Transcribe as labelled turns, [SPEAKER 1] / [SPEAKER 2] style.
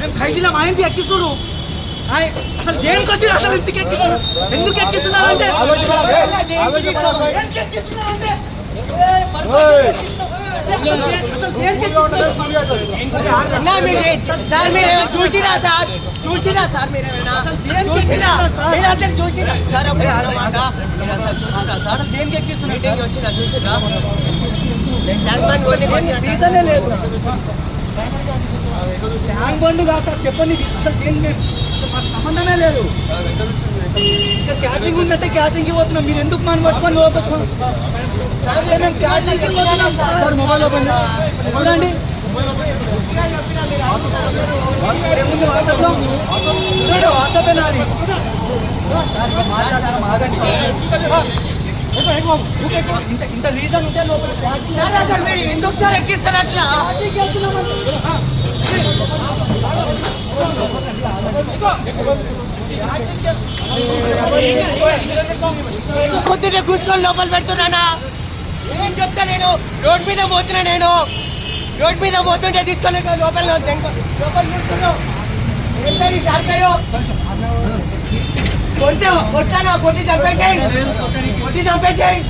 [SPEAKER 1] మేము ఖైదీలం ఆయనది ఎక్కిస్తున్నారు. అసలు దేనికి వచ్చి అసలు ఎందుకు ఎక్కిస్తున్నారంటే చూసిరా సార్ మీరేమైనా చూసిరా సార్ దేనికి ఎక్కిస్తున్నారు వచ్చినా చూసిరా రీజనే లేదు. ట్యాంక్ బండ్ కాదు సార్ చెప్పండి అసలు దేనికి మాకు సంబంధమే లేదు. ఇక్కడ క్యాటరింగ్ ఉందంటే క్యాటరింగ్కి పోతున్నాం. మీరు ఎందుకు మనం పట్టుకొని లోపల క్యాటరింగ్కి పోతున్నాం సార్. మొబైల్ ఓపెన్ చూడండి ఏముంది వాట్సాప్లో వాట్సాప్ నాది ఆగండి. ఇంత రీజన్ ఉంటే లోపల మీరు ఎందుకు సార్ ఎక్కిస్తారు అట్లా కొద్దిగా కూర్చుకొని లోపల పెడుతున్నానా ఏం చెప్తా. నేను రోడ్ మీద పోతుంటే తీసుకొని లోపల కూర్చున్నావు. కొట్టి చంపేసాయి.